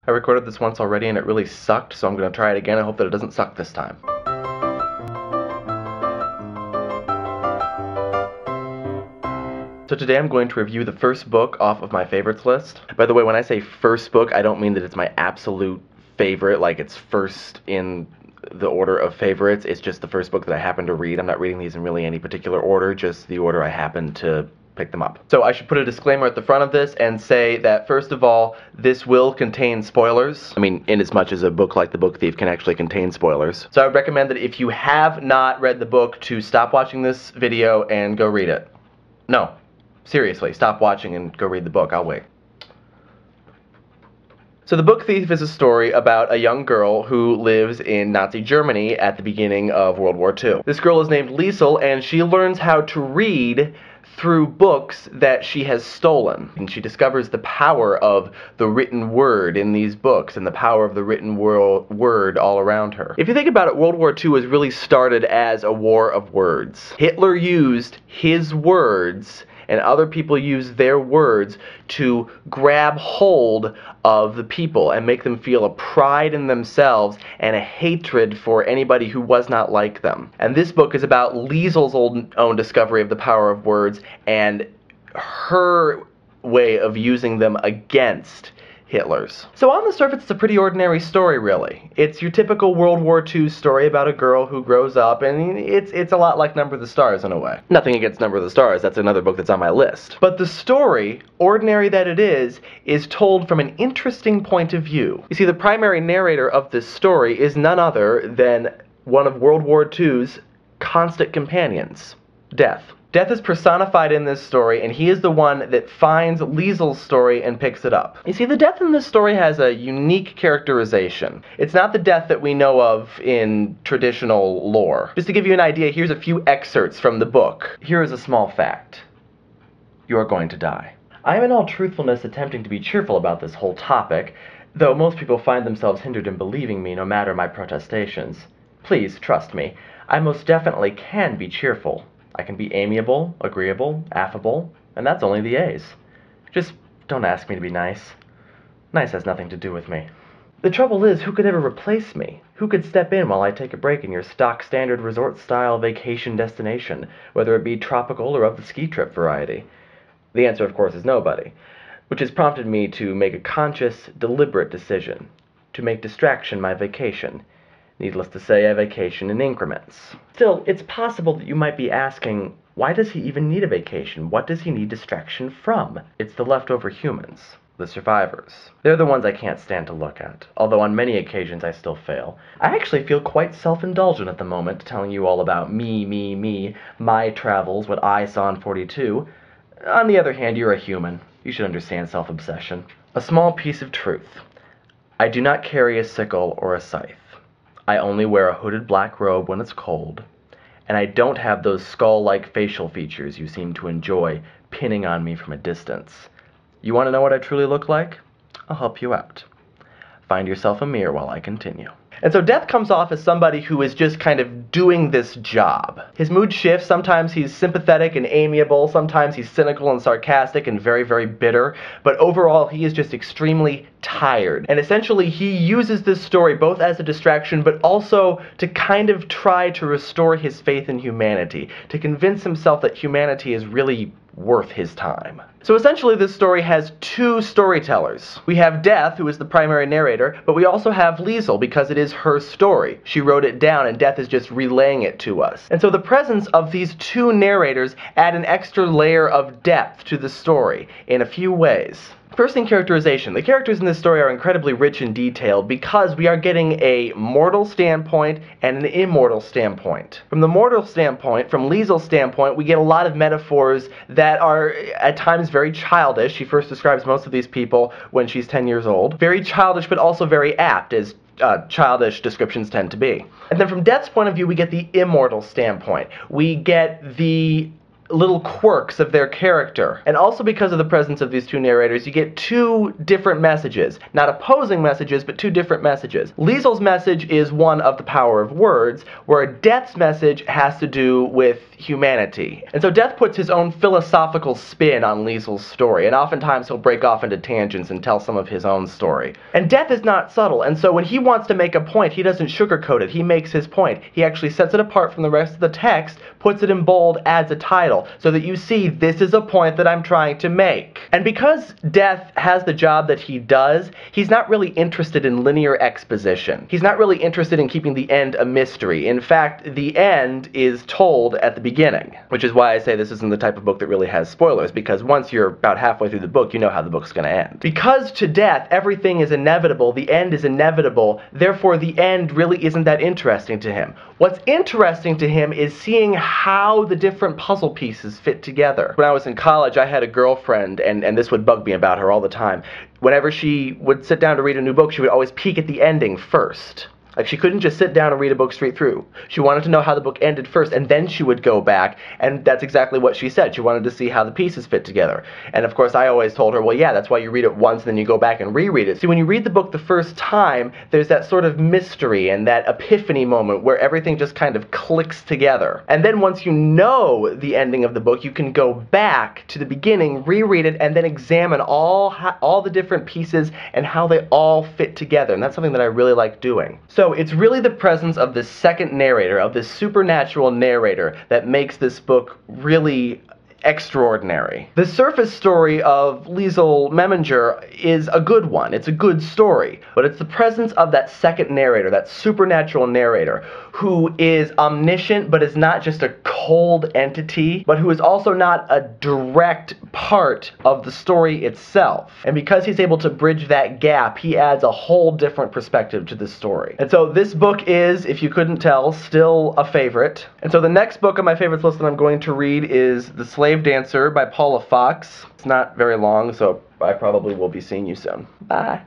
I recorded this once already and it really sucked, so I'm going to try it again. I hope that it doesn't suck this time. So today I'm going to review the first book off of my favorites list. By the way, when I say first book, I don't mean that it's my absolute favorite, like it's first in the order of favorites. It's just the first book that I happen to read. I'm not reading these in really any particular order, just the order I happen to pick them up. So I should put a disclaimer at the front of this and say that, first of all, this will contain spoilers. I mean, in as much as a book like The Book Thief can actually contain spoilers. So I would recommend that if you have not read the book, to stop watching this video and go read it. No. Seriously, stop watching and go read the book. I'll wait. So The Book Thief is a story about a young girl who lives in Nazi Germany at the beginning of World War II. This girl is named Liesel, and she learns how to read through books that she has stolen. And she discovers the power of the written word in these books and the power of the written word all around her. If you think about it, World War II was really started as a war of words. Hitler used his words and other people use their words to grab hold of the people and make them feel a pride in themselves and a hatred for anybody who was not like them. And this book is about Liesel's own discovery of the power of words and her way of using them against Hitler's. So on the surface, it's a pretty ordinary story, really. It's your typical World War II story about a girl who grows up, and it's a lot like Number of the Stars in a way. Nothing against Number of the Stars, that's another book that's on my list. But the story, ordinary that it is told from an interesting point of view. You see, the primary narrator of this story is none other than one of World War II's constant companions, Death. Death is personified in this story, and he is the one that finds Liesel's story and picks it up. You see, the Death in this story has a unique characterization. It's not the Death that we know of in traditional lore. Just to give you an idea, here's a few excerpts from the book. Here is a small fact. You are going to die. I am in all truthfulness attempting to be cheerful about this whole topic, though most people find themselves hindered in believing me no matter my protestations. Please, trust me, I most definitely can be cheerful. I can be amiable, agreeable, affable, and that's only the A's. Just don't ask me to be nice. Nice has nothing to do with me. The trouble is, who could ever replace me? Who could step in while I take a break in your stock standard resort-style vacation destination, whether it be tropical or of the ski trip variety? The answer, of course, is nobody, which has prompted me to make a conscious, deliberate decision, to make distraction my vacation. Needless to say, I vacation in increments. Still, it's possible that you might be asking, why does he even need a vacation? What does he need distraction from? It's the leftover humans, the survivors. They're the ones I can't stand to look at, although on many occasions I still fail. I actually feel quite self-indulgent at the moment, telling you all about me, my travels, what I saw in 42. On the other hand, you're a human. You should understand self-obsession. A small piece of truth. I do not carry a sickle or a scythe. I only wear a hooded black robe when it's cold, and I don't have those skull-like facial features you seem to enjoy pinning on me from a distance. You want to know what I truly look like? I'll help you out. Find yourself a mirror while I continue. And so Death comes off as somebody who is just kind of doing this job. His mood shifts. Sometimes he's sympathetic and amiable. Sometimes he's cynical and sarcastic and very, very bitter. But overall, he is just extremely tired. And essentially, he uses this story both as a distraction, but also to kind of try to restore his faith in humanity, to convince himself that humanity is really worth his time. So essentially this story has two storytellers. We have Death, who is the primary narrator, but we also have Liesel, because it is her story. She wrote it down and Death is just relaying it to us. And so the presence of these two narrators add an extra layer of depth to the story in a few ways. First thing, characterization. The characters in this story are incredibly rich and detailed because we are getting a mortal standpoint and an immortal standpoint. From the mortal standpoint, from Liesel's standpoint, we get a lot of metaphors that are at times very childish. She first describes most of these people when she's 10 years old. Very childish, but also very apt, as childish descriptions tend to be. And then from Death's point of view, we get the immortal standpoint. We get the little quirks of their character. And also because of the presence of these two narrators, you get two different messages. Not opposing messages, but two different messages. Liesel's message is one of the power of words, where Death's message has to do with humanity. And so Death puts his own philosophical spin on Liesel's story, and oftentimes he'll break off into tangents and tell some of his own story. And Death is not subtle, and so when he wants to make a point, he doesn't sugarcoat it. He makes his point. He actually sets it apart from the rest of the text, puts it in bold, adds a title, so that you see this is a point that I'm trying to make. And because Death has the job that he does, he's not really interested in linear exposition. He's not really interested in keeping the end a mystery. In fact, the end is told at the beginning, which is why I say this isn't the type of book that really has spoilers, because once you're about halfway through the book, you know how the book's going to end. Because to Death, everything is inevitable, the end is inevitable, therefore the end really isn't that interesting to him. What's interesting to him is seeing how the different puzzle pieces fit together. When I was in college, I had a girlfriend, and this would bug me about her all the time. Whenever she would sit down to read a new book, she would always peek at the ending first. Like, she couldn't just sit down and read a book straight through. She wanted to know how the book ended first, and then she would go back, and that's exactly what she said. She wanted to see how the pieces fit together. And of course, I always told her, well, yeah, that's why you read it once, and then you go back and reread it. See, when you read the book the first time, there's that sort of mystery and that epiphany moment where everything just kind of clicks together. And then once you know the ending of the book, you can go back to the beginning, reread it, and then examine all the different pieces and how they all fit together. And that's something that I really like doing. So it's really the presence of this second narrator, of this supernatural narrator, that makes this book really extraordinary. The surface story of Liesel Meminger is a good one. It's a good story. But it's the presence of that second narrator, that supernatural narrator, who is omniscient but is not just a cold entity, but who is also not a direct part of the story itself. And because he's able to bridge that gap, he adds a whole different perspective to the story. And so this book is, if you couldn't tell, still a favorite. And so the next book on my favorites list that I'm going to read is The Slave Dancer by Paula Fox. It's not very long, so I probably will be seeing you soon. Bye.